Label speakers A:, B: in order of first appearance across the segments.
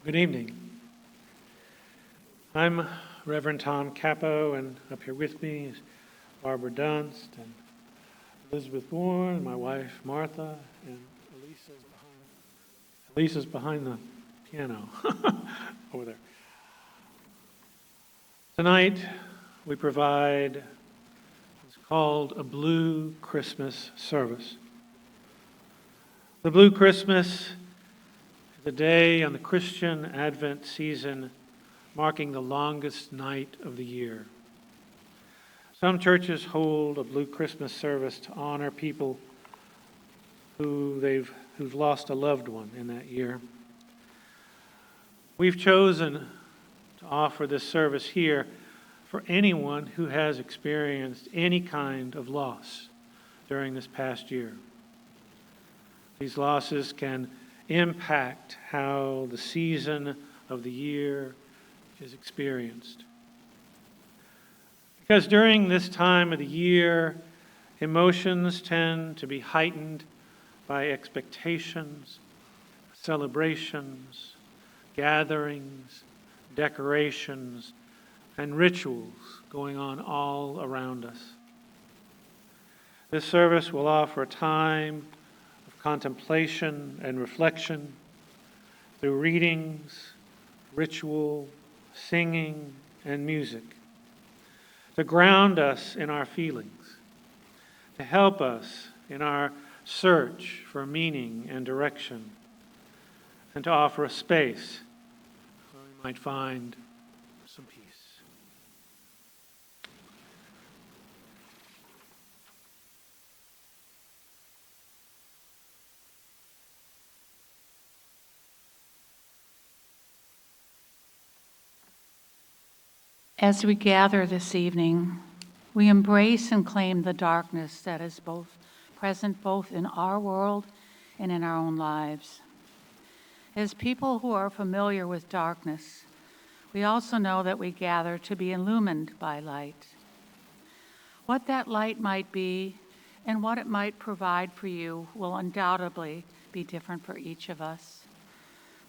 A: Good evening. I'm Rev Tom Capo, and up here with me is Barbara Dunst and Elizabeth Bourne, and my wife Martha, and Elisa's behind the piano over there. Tonight we provide what's called a Blue Christmas service. The Blue Christmas, the day on the Christian Advent season marking the longest night of the year. Some churches hold a Blue Christmas service to honor people who've lost a loved one in that year. We've chosen to offer this service here for anyone who has experienced any kind of loss during this past year. These losses can impact how the season of the year is experienced. Because during this time of the year, emotions tend to be heightened by expectations, celebrations, gatherings, decorations, and rituals going on all around us. This service will offer a time contemplation and reflection through readings, ritual, singing, and music, to ground us in our feelings, to help us in our search for meaning and direction, and to offer a space where we might find some peace.
B: As we gather this evening, we embrace and claim the darkness that is present both in our world and in our own lives. As people who are familiar with darkness, we also know that we gather to be illumined by light. What that light might be and what it might provide for you will undoubtedly be different for each of us.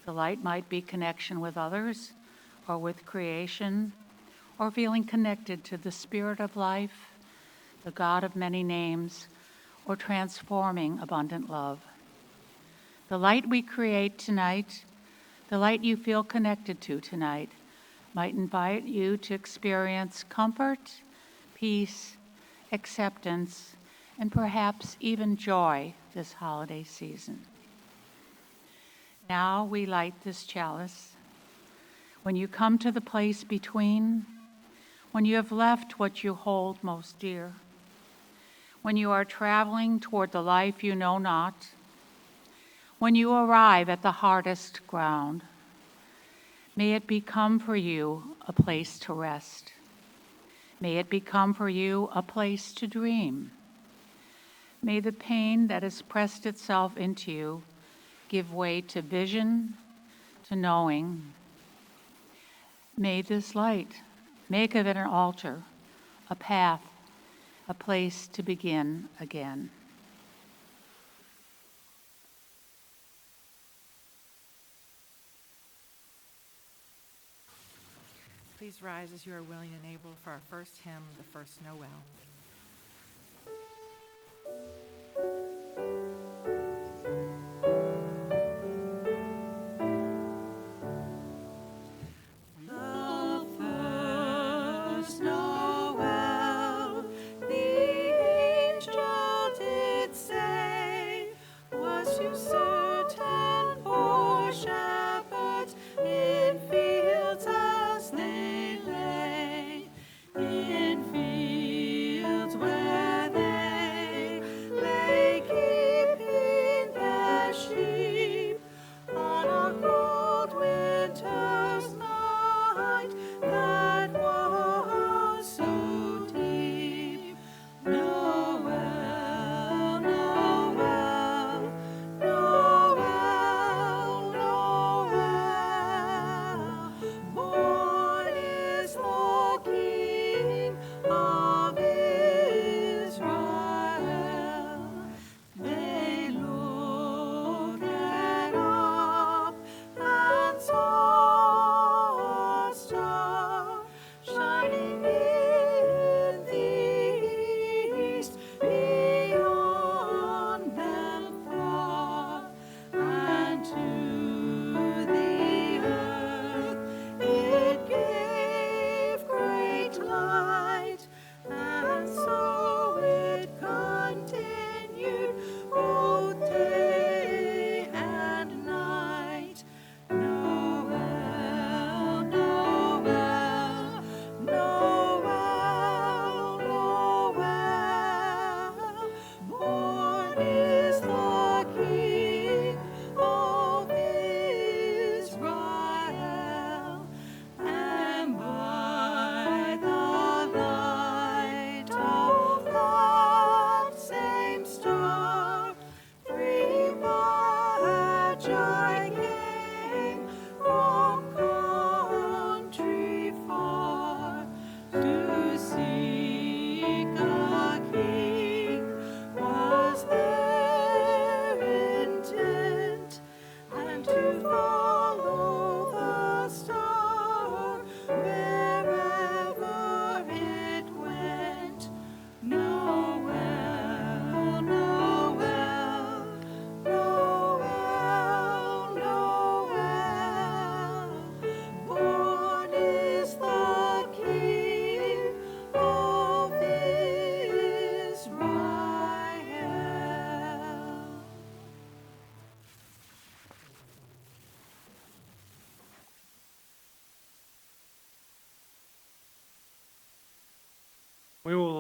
B: The light might be connection with others or with creation, or feeling connected to the Spirit of life, the God of many names, or transforming abundant love. The light we create tonight, the light you feel connected to tonight, might invite you to experience comfort, peace, acceptance, and perhaps even joy this holiday season. Now we light this chalice. When you come to the place between, when you have left what you hold most dear, when you are traveling toward the life you know not, when you arrive at the hardest ground, may it become for you a place to rest. May it become for you a place to dream. May the pain that has pressed itself into you give way to vision, to knowing. May this light make of it an altar, a path, a place to begin again.
C: Please rise as you are willing and able for our first hymn, the first Noel.
D: In fields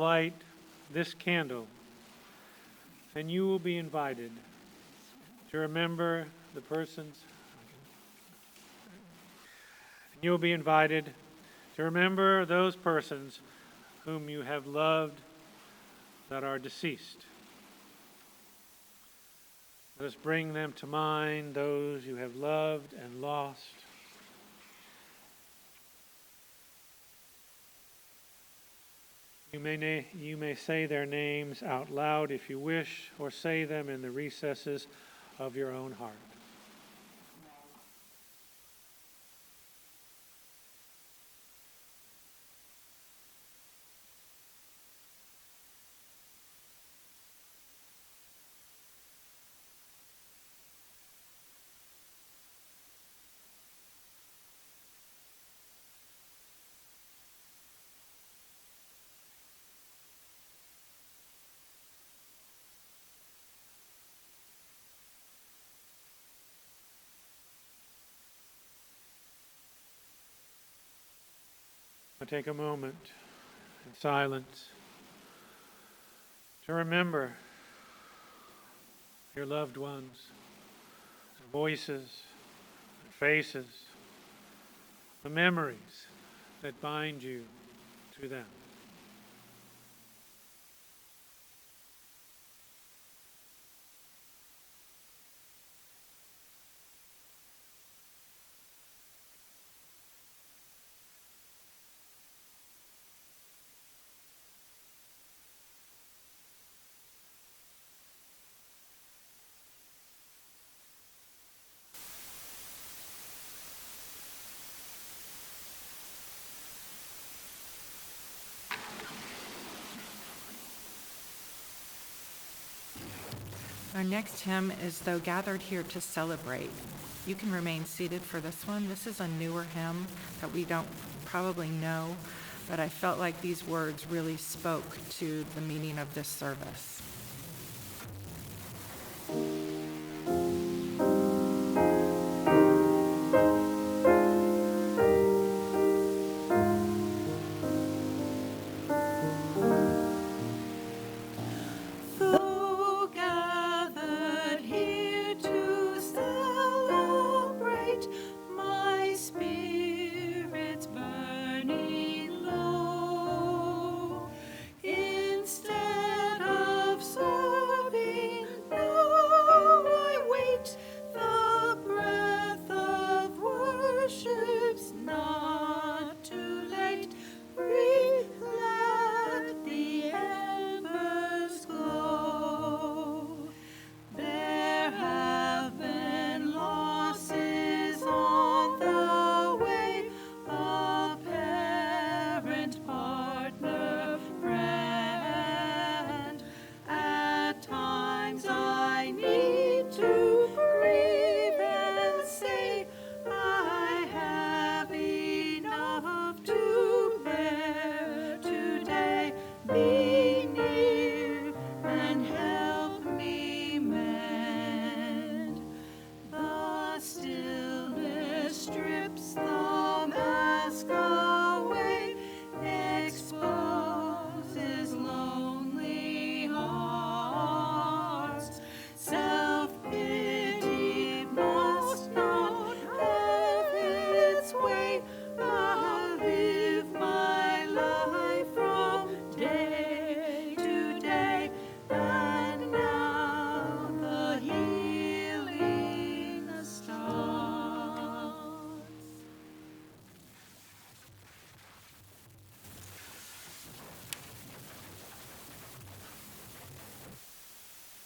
A: light this candle, and you will be invited to remember the persons. You will be invited to remember those persons whom you have loved that are deceased. Let us bring them to mind, those you have loved and lost. You may say their names out loud if you wish, or say them in the recesses of your own heart. Now take a moment in silence to remember your loved ones, their voices, their faces, the memories that bind you to them.
C: Our next hymn is Though Gathered Here to Celebrate. You can remain seated for this one. This is a newer hymn that we don't probably know, but I felt like these words really spoke to the meaning of this service.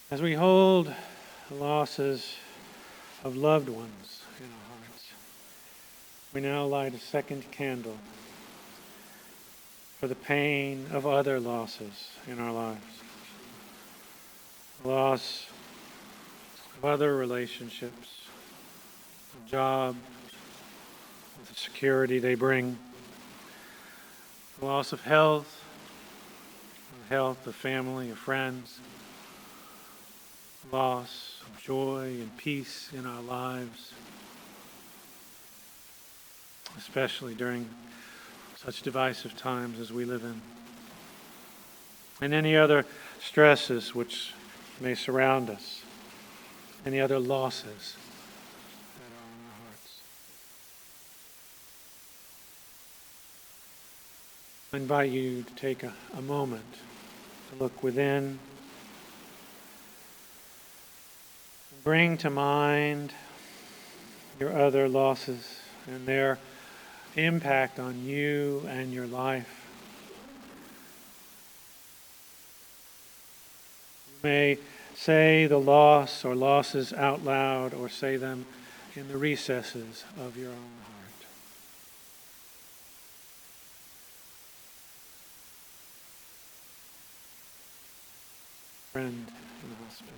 C: As we hold the losses of loved ones in our hearts, we now light a second candle for the pain of other losses in our lives. The loss of other relationships, of jobs, of the security they bring, the loss of health, of family, of friends, loss of joy and peace in our lives, especially during such divisive times as we live in.
A: and any other stresses which may surround us, any other losses that are in our hearts. I invite you to take a moment to look within, bring to mind your other losses and their impact on you and your life. You may say the loss or losses out loud, or say them in the recesses of your own heart. Friend in the hospital.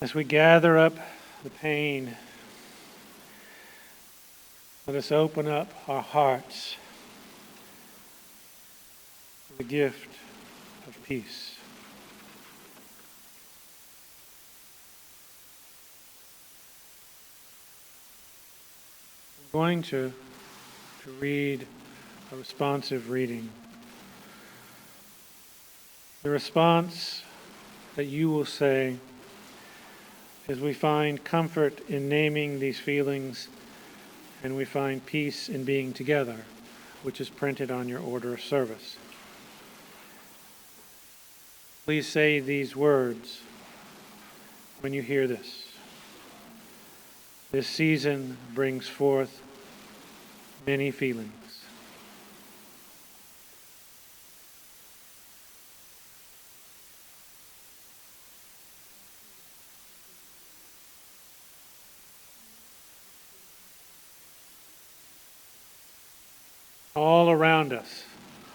A: As we gather up the pain, let us open up our hearts to the gift of peace. I'm going to read a responsive reading. The response that you will say is, we find comfort in naming these feelings, and we find peace in being together, which is printed on your order of service. Please say these words when you hear this. This season brings forth many feelings. All around us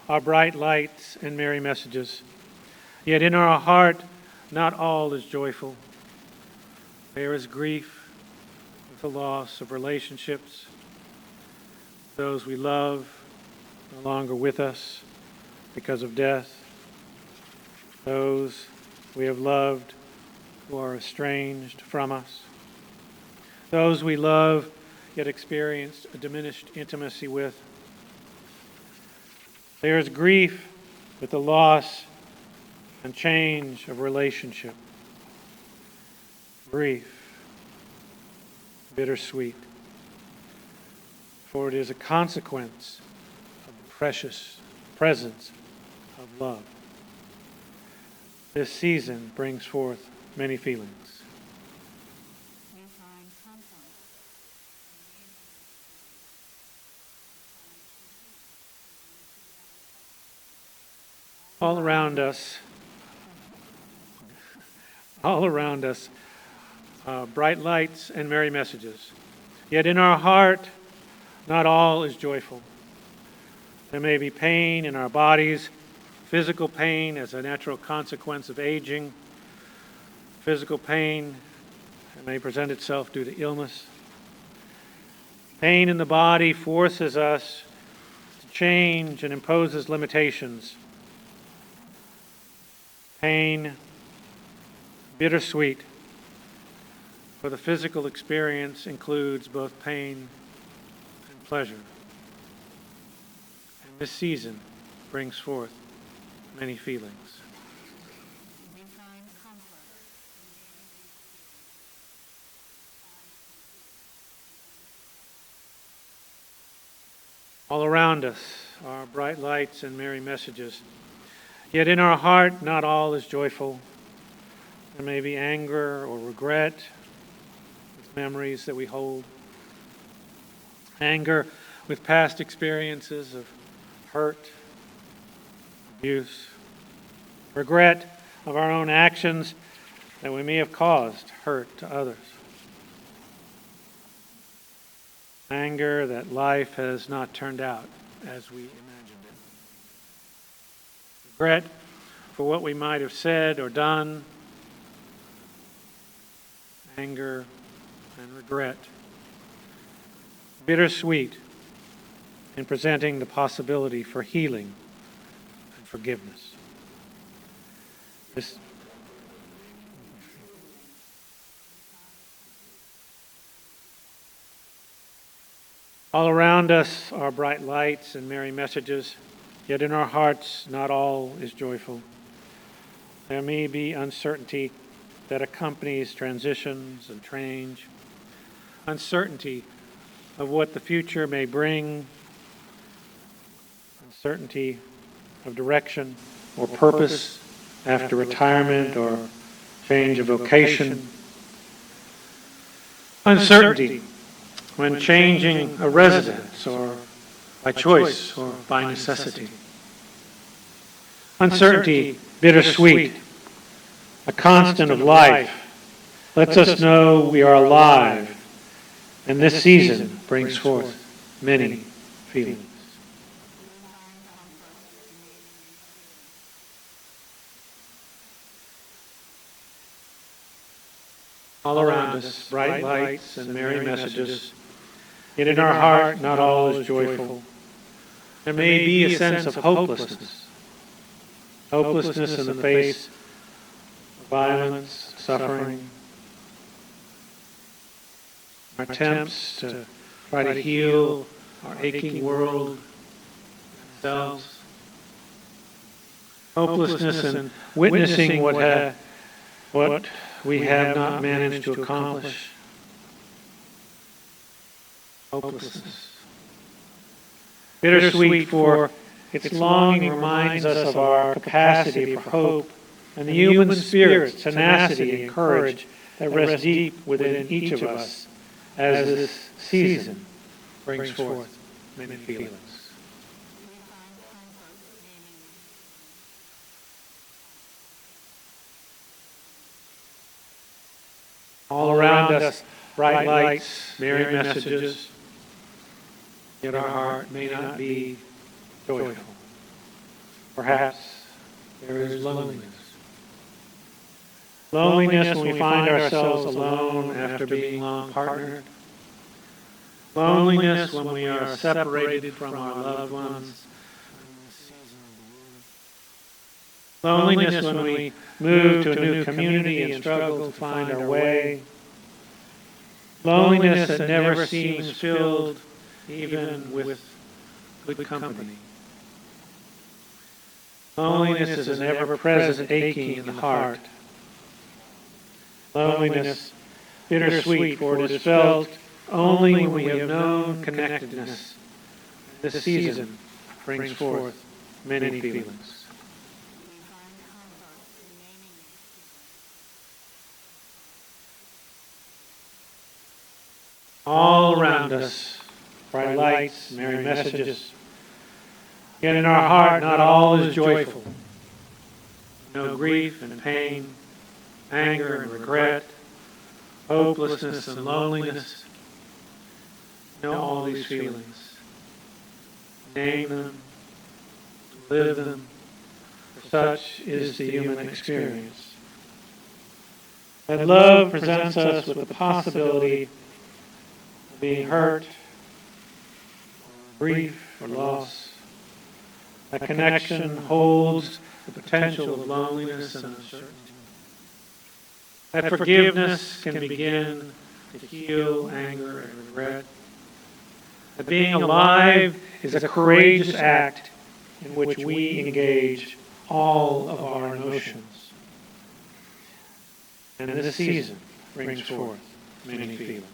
A: are bright lights and merry messages. Yet in our heart, not all is joyful. There is grief with the loss of relationships, those we love no longer with us because of death, those we have loved who are estranged from us, those we love yet experienced a diminished intimacy with. There is grief with the loss and change of relationship. Grief, bittersweet, for it is a consequence of the precious presence of love. This season brings forth many feelings. All around us, bright lights and merry messages. Yet in our heart, not all is joyful. There may be pain in our bodies, physical pain as a natural consequence of aging, physical pain that may present itself due to illness. Pain in the body forces us to change and imposes limitations. Pain, bittersweet, for the physical experience includes both pain and pleasure. And this season brings forth many feelings. All around us are bright lights and merry messages. Yet in our heart, not all is joyful. There may be anger or regret with memories that we hold. Anger with past experiences of hurt, abuse. Regret of our own actions that we may have caused hurt to others. Anger that life has not turned out as we imagined it. Regret for what we might have said or done. Anger and regret. Bittersweet in presenting the possibility for healing and forgiveness. This all around us are bright lights and merry messages, yet in our hearts not all is joyful. There may be uncertainty that accompanies transitions and change, uncertainty of what the future may bring, uncertainty of direction or purpose after retirement or change of vocation, uncertainty when changing a residence or by choice or by necessity. Uncertainty, bittersweet, a constant of life, lets us know we are alive, and this season brings forth many feelings. All around us, bright lights and merry messages, yet in our heart not all is joyful. There may be a sense of hopelessness, hopelessness in the face of violence, suffering, our attempts to try to heal our aching world, ourselves, hopelessness in witnessing what we have not managed to accomplish, hopelessness. Bittersweet, for its longing reminds us of our capacity for hope and the human spirit, tenacity, and courage that rest deep within each of us as this season brings forth many feelings. All around us, bright lights, merry messages, yet our heart may not be joyful. Perhaps there is loneliness. Loneliness when we find ourselves alone after being long partnered. Loneliness when we are separated from our loved ones. Loneliness when we move to a new community and struggle to find our way. Loneliness that never seems filled even with good company. Loneliness is an ever-present aching in the heart. Loneliness, bittersweet, for it is felt only when we have known connectedness. This season brings forth many feelings. All around us, bright lights, merry messages. Yet in our heart not all is joyful. No grief and pain, anger and regret, hopelessness and loneliness. Know all these feelings. Name them, live them, for such is the human experience. That love presents us with the possibility of being hurt, grief, or loss. That connection holds the potential of loneliness and uncertainty. That forgiveness can begin to heal anger and regret. That being alive is a courageous act in which we engage all of our emotions. And this season brings forth many feelings.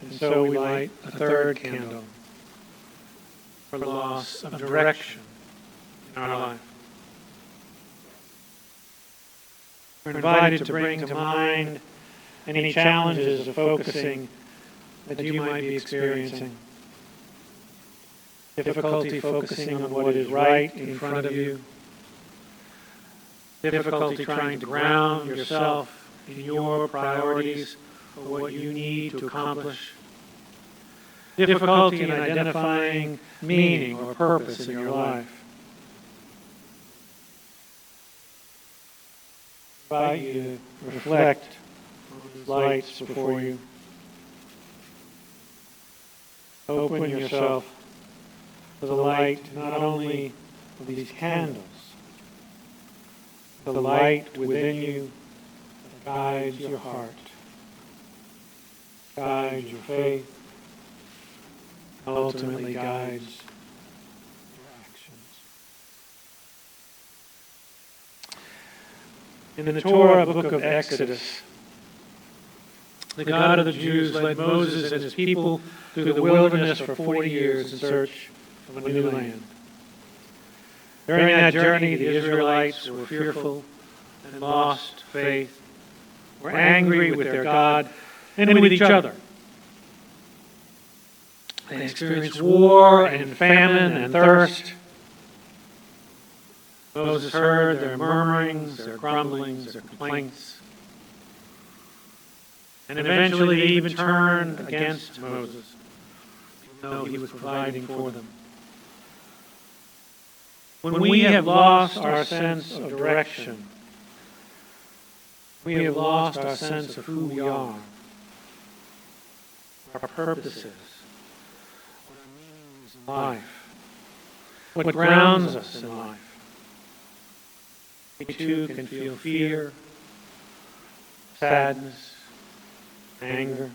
A: And so we light a third candle for loss of direction in our life. We're invited to bring to mind any challenges of focusing that you might be experiencing. Difficulty focusing on what is right in front of you. difficulty trying to ground yourself in your priorities or what you need to accomplish, difficulty in identifying meaning or purpose in your life. I invite you to reflect on these lights before you. Open yourself to the light not only of these candles, but the light within you that guides your heart, guides your faith, ultimately guides your actions. In the Torah book of Exodus, the God of the Jews led Moses and his people through the wilderness for 40 years in search of a new land. During that journey, the Israelites were fearful and lost faith, were angry with their God and with each other. They experienced war and famine and thirst. Moses heard their murmurings, their grumblings, their complaints. And eventually they even turned against Moses, even though he was providing for them. When we have lost our sense of direction, we have lost our sense of who we are, our purposes, what our meanings in life, what grounds us in life. We too can feel fear, sadness, anger.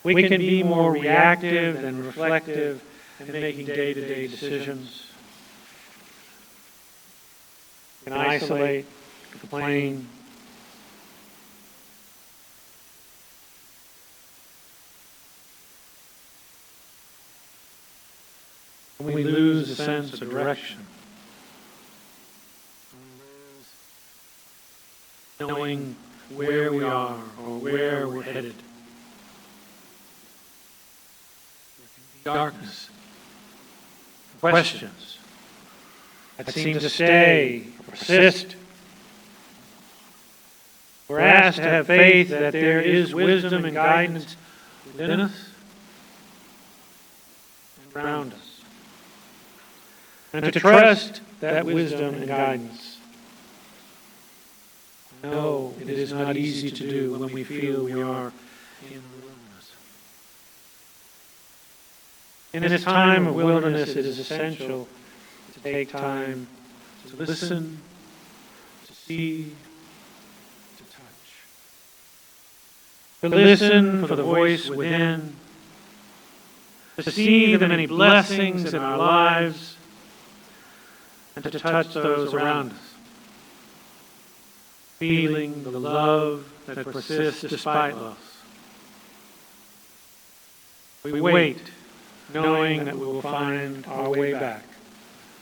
A: We can be more reactive than reflective in making day-to-day decisions. We can isolate, complain. When we lose a sense of direction, knowing where we are or where we're headed. Darkness, questions that seem to stay, persist. We're asked to have faith that there is wisdom and guidance within us and around us, and to trust that wisdom and guidance. No, it is not easy to do when we feel we are in the wilderness. In this time of wilderness, it is essential to take time to listen, to see, to touch. To listen for the voice within, to see the many blessings in our lives, and to touch those around us. Feeling the love that persists despite loss. We wait, knowing that we will find our way back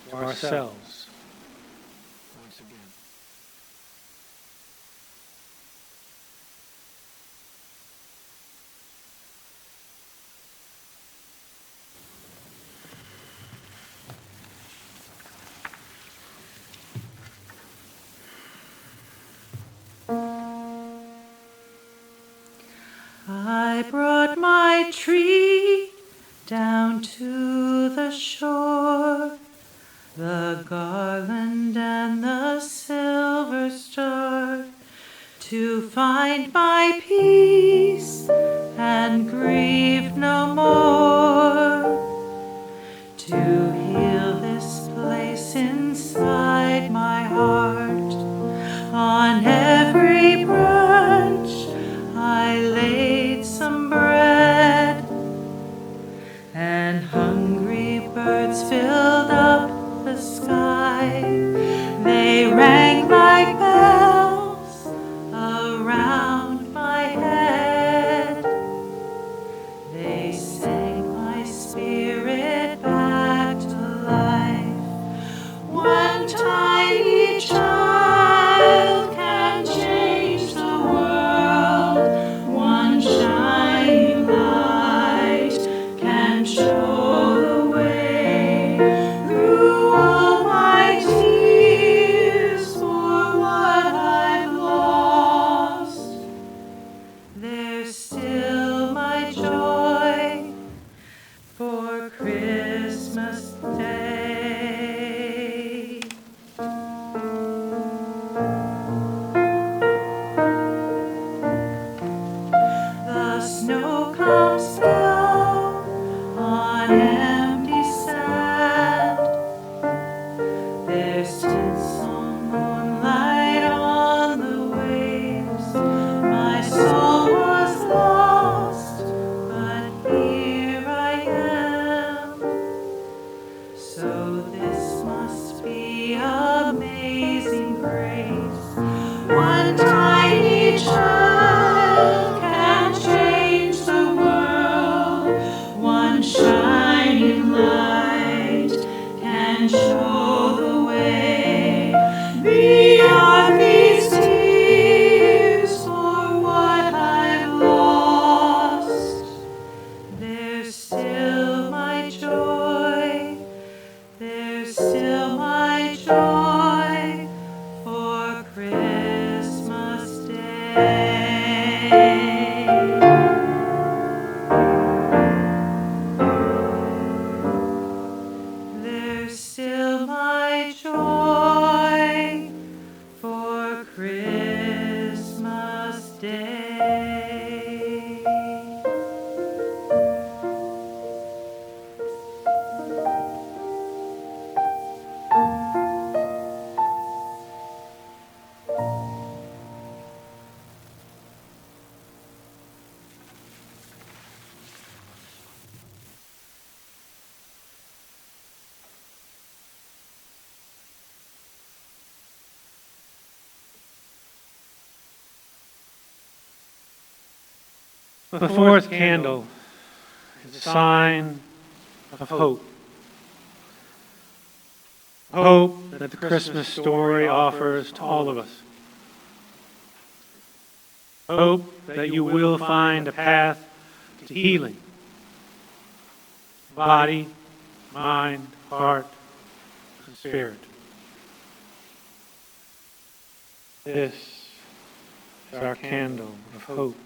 A: to ourselves once again.
D: I brought my tree down to the shore, the garland and the silver star, to find my peace and grieve no more, to heal this place inside my heart. On every branch I laid some bread, and hungry birds filled up the sky. They rang like bells around my head. They sang my spirit back to life. One tiny child can change the world. One shining light can show the way. Through all my tears There's still my joy for Christmas Day. The snow comes down on empty sand. There's tinsel moonlight on the waves. My soul was lost, but here I am. So this must be amazing grace. One tiny child can change the world. One shining light can show the way. Beyond these tears for what I've lost, there's still my joy. There's still my joy for Christmas Day. There's still my joy for Christmas Day.
A: The fourth candle is a sign of hope. Hope that the Christmas story offers to all of us. Hope that you will find a path to healing. Body, mind, heart, and spirit. This is our candle of hope.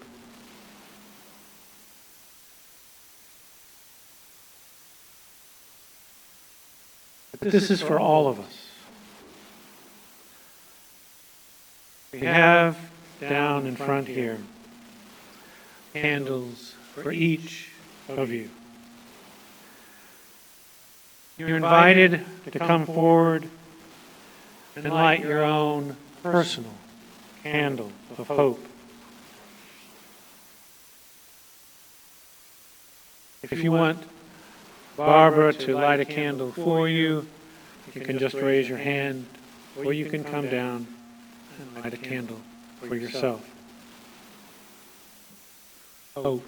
A: But this is for all of us. We have down in front here candles for each of you. You're invited to come forward and light your own personal candle of hope. If you want Barbara to light a candle for you, you can just raise your hand, or you can come down and light a candle for yourself. Hope.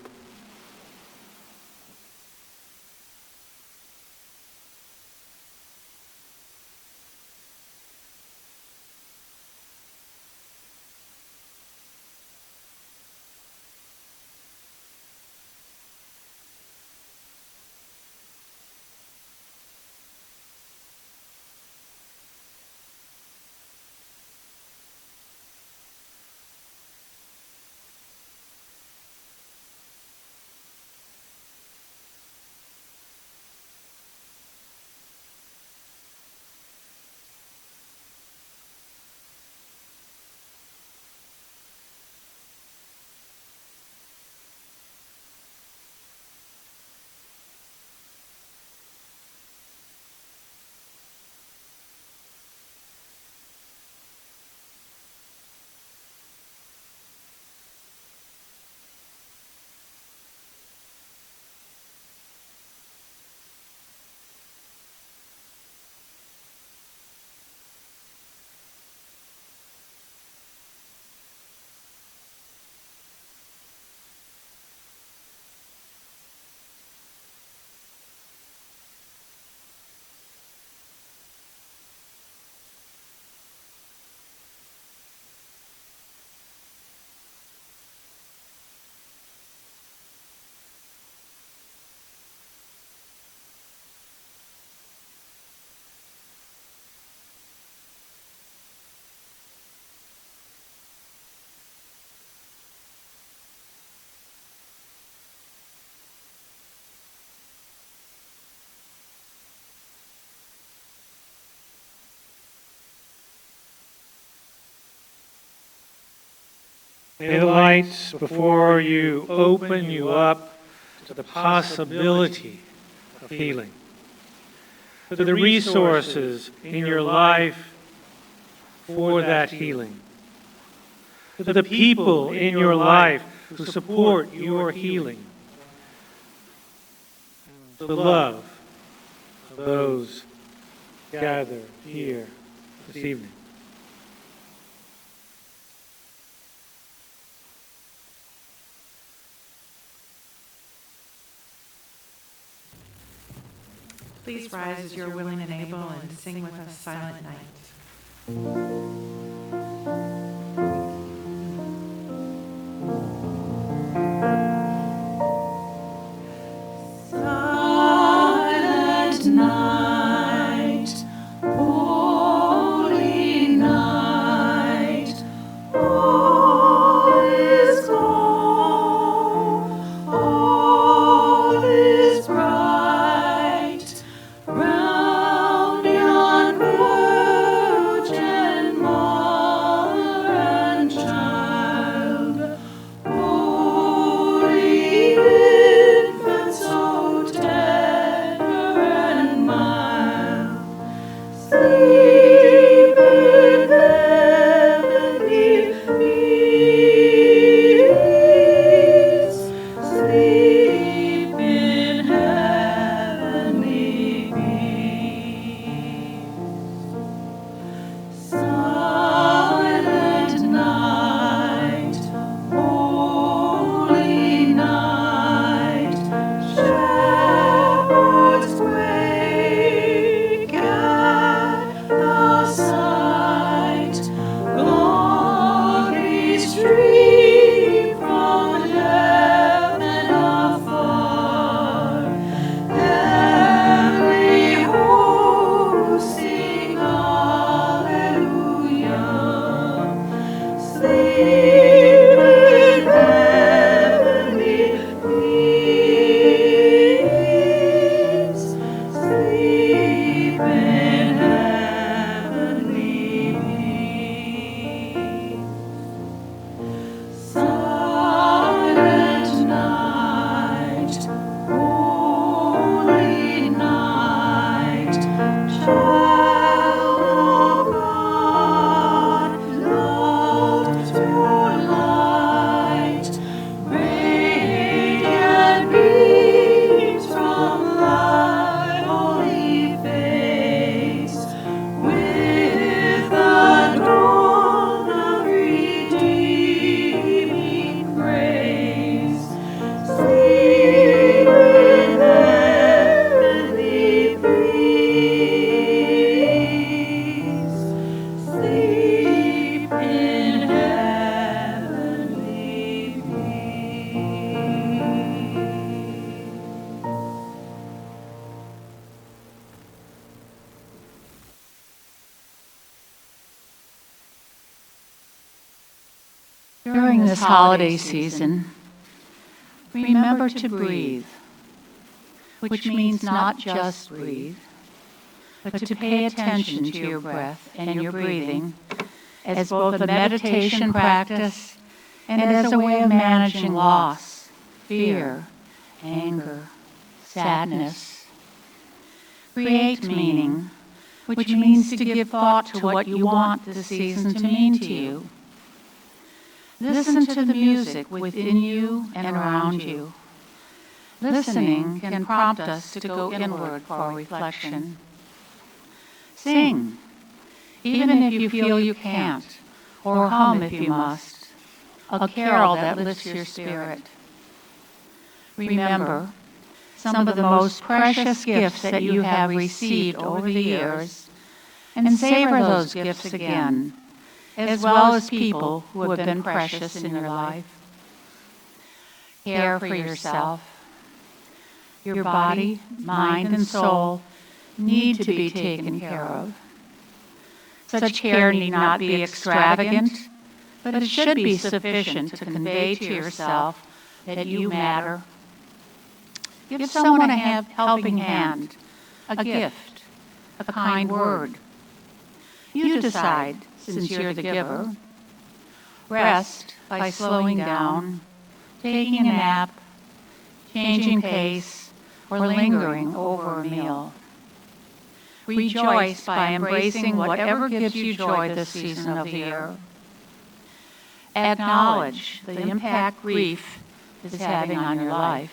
A: May the lights before you open you up to the possibility of healing, to the resources in your life for that healing, to the people in your life who support your healing, the love of those gathered here this evening.
C: Please rise as you're willing and able and sing with us Silent Night.
D: Silent night, holy night, all is calm, all is bright, round yon virgin mother and child, holy infant so tender and mild, sleep in heavenly peace, sleep in heavenly peace. Silent night, holy night, shepherds quake at the sight, glory stream from heaven afar, heavenly hosts sing hallelujah, sleep in heavenly peace, sleep in heavenly peace. Silent night, holy night, child of God, loved your light, radiant beams from thy holy face, with the dawn of redeeming grace, sleep in heavenly peace, sleep in heavenly peace.
B: During this holiday season, remember to breathe, which means not just breathe, but to pay attention to your breath and your breathing as both a meditation practice and as a way of managing loss, fear, anger, sadness. Create meaning, which means to give thought to what you want this season to mean to you. Listen to the music within you and around you. Listening can prompt us to go inward for reflection. Sing, even if you feel you can't, or hum if you must, a carol that lifts your spirit. Remember, some of the most precious gifts that you have received over the years, and savor those gifts again, as well as people who have been precious in your life. Care for yourself. Your body, mind, and soul need to be taken care of. Such care need not be extravagant, but it should be sufficient to convey to yourself that you matter. Give someone a helping hand, a gift, a kind word. You decide, since you're the giver. Rest by slowing down, taking a nap, changing pace, or lingering over a meal. Rejoice by embracing whatever gives you joy this season of the year. Acknowledge the impact grief is having on your life.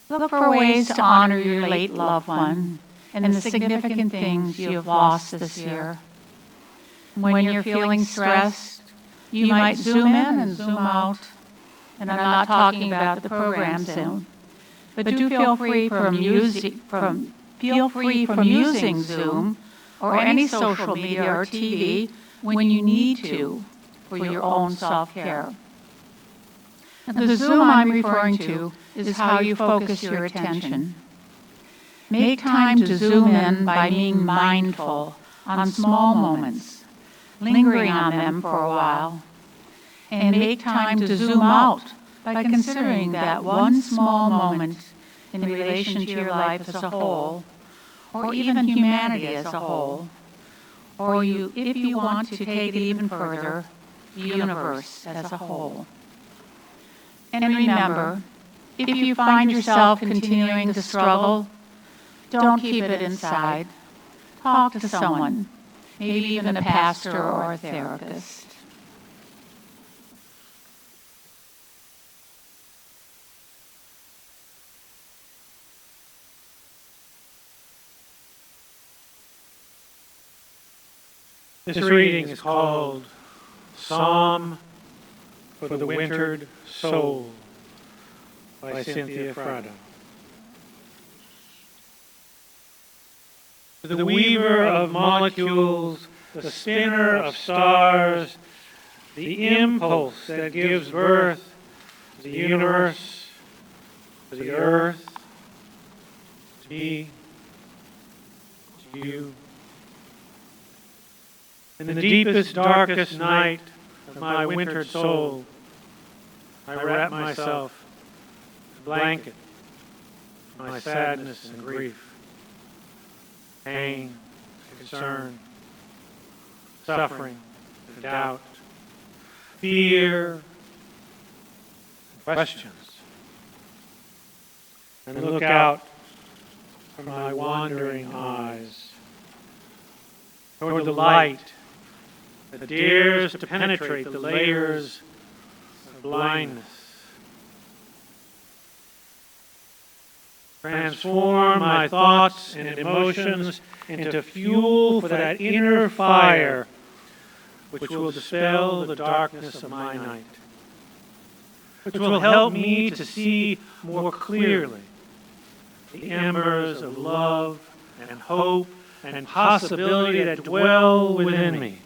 B: Look for ways to honor your late loved one and the significant things you have lost this year. When you're feeling stressed, you might zoom in and zoom out. And I'm not talking about the program Zoom, but do feel free from using Zoom or any social media or TV when you need to for your own self-care. The Zoom I'm referring to is how you focus your attention. Make time to zoom in by being mindful on small moments, lingering on them for a while, and make time to zoom out by considering that one small moment in relation to your life as a whole, or even humanity as a whole, or if you want to take it even further, the universe as a whole. And remember, if you find yourself continuing to struggle, don't keep it inside. Talk to someone, maybe even a pastor or a therapist.
A: This reading is called Psalm for the Wintered Soul by Cynthia Frado. To the weaver of molecules, the spinner of stars, the impulse that gives birth to the universe, to the earth, to me, to you. In the deepest, darkest night of my wintered soul, I wrap myself in a blanket of my sadness and grief, pain, concern, suffering, and doubt, fear, and questions, and look out from my wandering eyes toward the light that dares to penetrate the layers of blindness. Transform my thoughts and emotions into fuel for that inner fire which will dispel the darkness of my night, which will help me to see more clearly the embers of love and hope and possibility that dwell within me.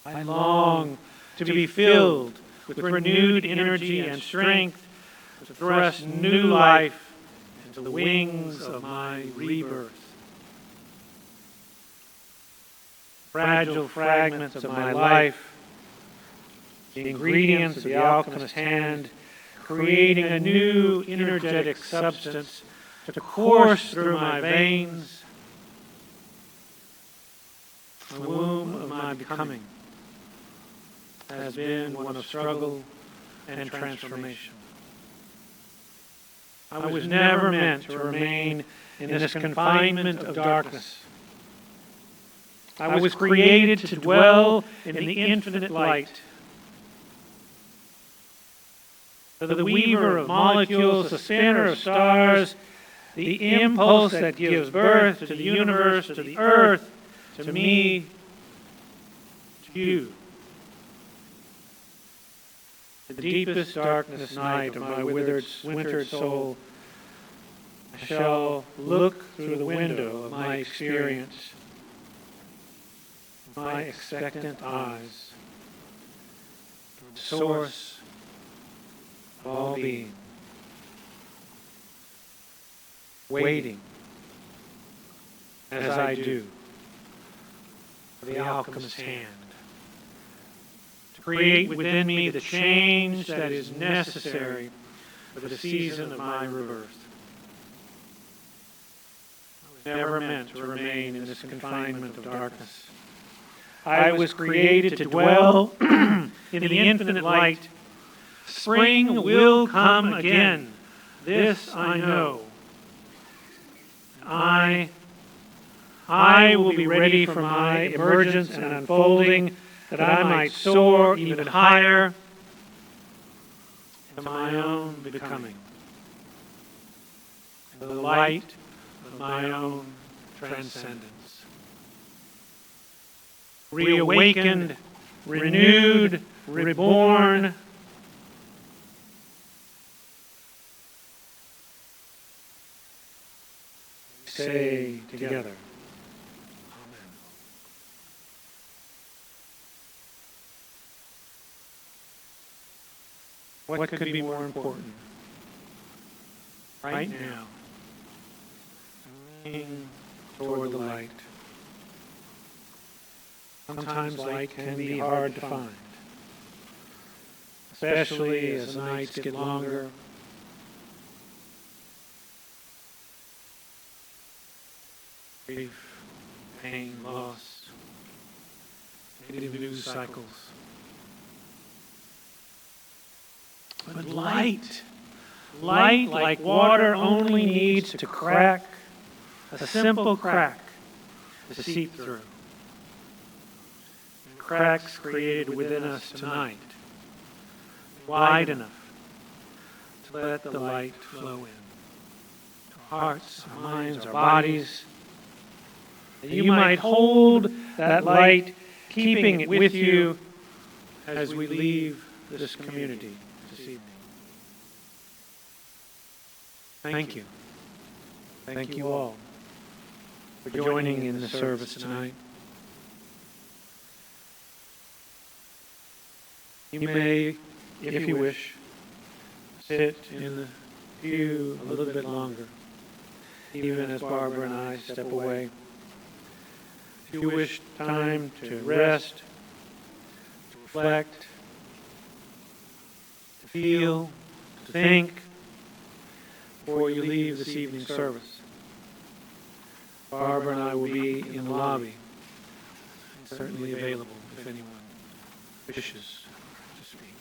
A: I long to be filled with renewed energy and strength to thrust new life into the wings of my rebirth. Fragile fragments of my life, the ingredients of the alchemist's hand, creating a new energetic substance to course through my veins, the womb of my becoming has been one of struggle and transformation. I was never meant to remain in this confinement of darkness. I was created to dwell in the infinite light. To the weaver of molecules, the spinner of stars, the impulse that gives birth to the universe, to the earth, to me, to you. The deepest darkness night of my wintered soul, I shall look through the window of my experience, my expectant eyes, the source of all being, waiting, as I do, for the alchemist's hand, create within me the change that is necessary for the season of my rebirth. I was never meant to remain in this confinement of darkness. I was created to dwell in the infinite light. Spring will come again. This I know. I will be ready for my emergence and unfolding, that I might soar even higher to my own becoming, the light of my own transcendence. Reawakened, renewed, reborn. Say together. Amen. What could be more important right now? Moving toward the light. Sometimes light can be hard to find, especially as nights get longer. Grief, pain, loss, negative news cycles. But light like water only needs to crack, a simple crack to seep through. And cracks created within us tonight, wide enough to let the light flow in. To our hearts, our minds, our bodies, that you might hold that light, keeping it with you as we leave this community this evening. Thank you. Thank you all for joining in the service tonight. You may, if you wish, sit in the pew a little bit longer, even as Barbara and I step away. If you wish time to rest, to reflect, to feel, to think, before you leave this evening's service, Barbara and I will be in the lobby, certainly available if anyone wishes to speak.